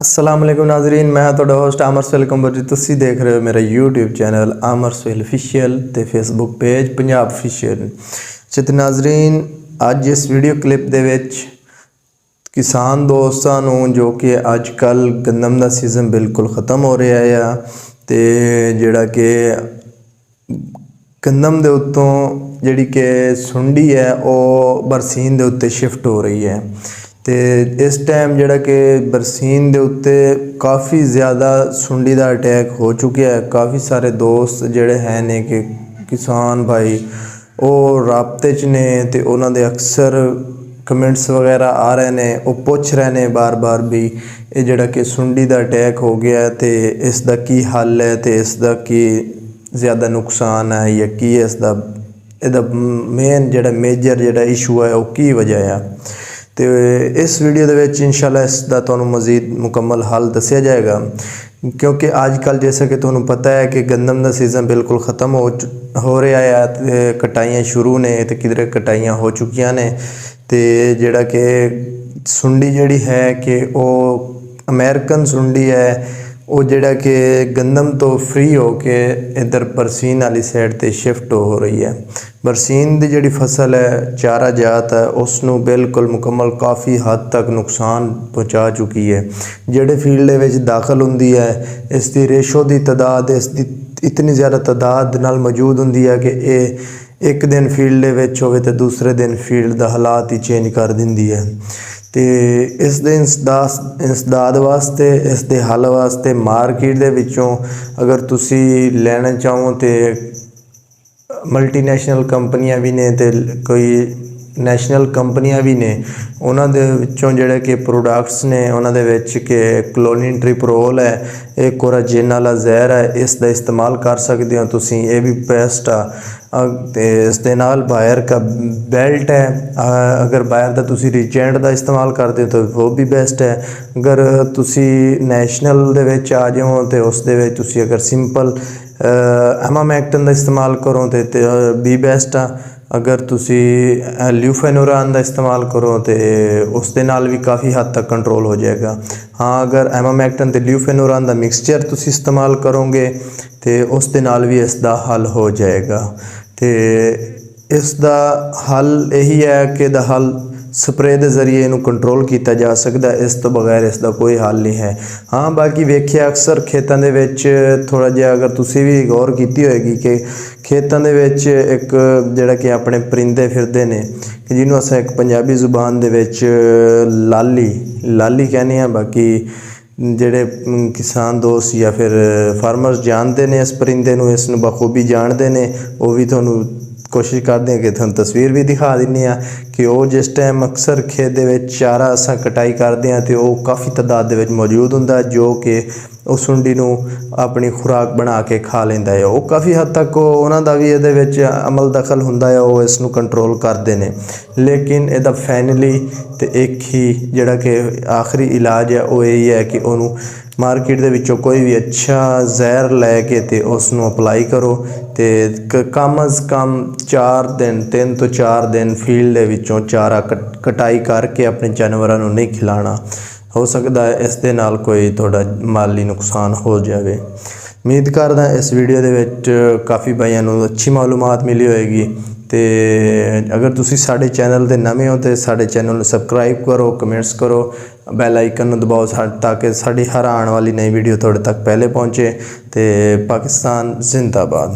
अस्सलाम वालेकुम नाजरीन, मैं तुहाडा होस्ट आमर सोहेल कंबर जी। तुसीं देख रहे हो मेरा यूट्यूब चैनल आमर सोहेल ऑफिशियल ते फेसबुक पेज पंजाब ऑफिशियल। तो नाजरीन, अज इस वीडियो क्लिप दे विच किसान दोस्तां नूं जो कि अजकल गंदम दा सीज़न बिल्कुल ख़त्म हो रहा है ते जिहड़ा कि गंदम दे उत्तों जिहड़ी कि सुंडी है वह बरसीन दे उत्ते शिफ्ट हो रही है। तो इस टाइम जिहड़ा कि बरसीन दे उत्ते काफ़ी ज़्यादा सुंडी दा अटैक हो चुका है। काफ़ी सारे दोस्त जिहड़े हैं ने कि किसान भाई वो राबते च ने ते उन्हां दे अक्सर कमेंट्स वगैरह आ रहे ने, वो पूछ रहे ने बार बार भी ये जिहड़ा कि सुंडी दा अटैक हो गया है तो इसदा की हल है, तो इसदा की ज़्यादा नुकसान है या की इसदा इहदा मेन जिहड़ा मेजर जिहड़ा इशू है वो की वजह है। तो इस वीडियो दे विच इंशाल्लाह इसदा तुहानूं मज़ीद मुकम्मल हल दस्सिया जाएगा, क्योंकि आजकल जैसा कि तुहानूं पता है कि गंदम दा सीज़न बिल्कुल ख़त्म हो रहा है। कटाइयाँ शुरू ने तो किधरे कटाइयाँ हो चुकियां ने। तो जिहड़ा कि सुंडी जिहड़ी है कि वो अमेरिकन सुंडी है, वो जिहड़ा कि गंदम तो फ्री हो के इधर बरसीन वाली साइड ते शिफ्ट हो रही है। बरसीन दी जिहड़ी फसल है, चारा जात है, उसनूं बिल्कुल मुकम्मल काफ़ी हद तक नुकसान पहुँचा चुकी है। जिहड़े फील्ड दे विच दाखल हुंदी है, इसकी रेशो की तादाद इसकी इतनी ज़्यादा तादाद नाल मौजूद हुंदी है कि ये एक दिन फील्ड दे विच होवे ते दूसरे दिन फील्ड दा हालात ही चेंज कर दिंदी है। तो इस दे इंसदाद वास्ते, इस दे हल वास्ते मार्केट दे विचों अगर तुसी लेना चाहो तो मल्टीनैशनल कंपनियां भी ने ते कोई नैशनल कंपनियां भी ने। उन्हां दे विचों जिहड़े कि प्रोडक्ट्स ने उन्हां दे विच कि क्लोनिट्रिप्रोल है, एक कोराजिन वाला जहर है, इस दा इस्तेमाल कर सकते हो तुसी, ये भी बेस्ट आ। इस दे नाल बायर का बेल्ट है, अगर बायर का तुसी रिजेंट का इस्तेमाल करते हो तो वो भी बेस्ट है। अगर तुसी नैशनल दे विच आ जाओ तो उस दे विच तुसी अगर सिंपल एमामैक्टन का इस्तेमाल करो तो भी बेस्ट आ। अगर तुसी ल्यूफेनुरान का इस्तेमाल करो तो उस दे नाल भी काफ़ी हद तक कंट्रोल हो जाएगा। हाँ, अगर एमामैक्टन तो ल्यूफेनुरान का मिक्सचर तुसी इस्तेमाल करोगे तो उस दे नाल भी इसका हल हो जाएगा। तो इसका हल यही है कि दा हल स्प्रे के जरिए इनू कंट्रोल किया जा सकता है, इस तो बगैर इसका कोई हल नहीं है। हाँ, बाकी वेखिया अक्सर खेतों के विच थोड़ा जिहा अगर तुसी भी गौर की होएगी कि खेतों के विच एक जिहड़ा कि अपने परिंदे फिरदे ने कि जिन्हों असां एक पंजाबी जुबान दे विच लाली कहने हैं। बाकी जिहड़े किसान दोस्त या फिर फार्मर्स जानते हैं इस परिंदे नूं, इसनूं बखूबी जानते हैं, वो भी तुहानूं कोशिश करते हैं कि तुहानूं तस्वीर भी दिखा दिंदे आ कि वो जिस टाइम अक्सर खेत दे विच चारा असां कटाई करते हैं तो वह काफ़ी तादाद दे विच मौजूद हुंदा जो कि उस सुंडी नूं अपनी खुराक बना के खा लैंदा है। वो काफ़ी हद तक उन्हां दा भी इहदे विच अमल दखल हुंदा है, वो इसनूं कंट्रोल करते हैं। लेकिन इहदा फाइनली तो एक ही जिहड़ा कि आखिरी इलाज है वो यही है कि उन्होंने मार्केट दे विचों कोई भी अच्छा जहर लैके ते उसनूं अप्लाई करो तो कम अज़ कम 4 दिन 3 तो 4 दिन फील्ड दे विचों चारा कटाई करके अपने जानवरों नूं नहीं खिलाना। हो सकता है इस दे नाल कोई थोड़ा माली नुकसान हो जाए। उम्मीद करदा इस वीडियो दे विच काफ़ी भाइयों नूं अच्छी मालूमात मिली होएगी। तो अगर तुसी साडे चैनल ते नवे हो तो साडे चैनल नूं सबसक्राइब करो, कमेंट्स करो, बैल आइकन नूं दबाओ ताकि साडी हर आने वाली नई वीडियो तुहाडे तक पहले पहुँचे। तो पाकिस्तान जिंदाबाद।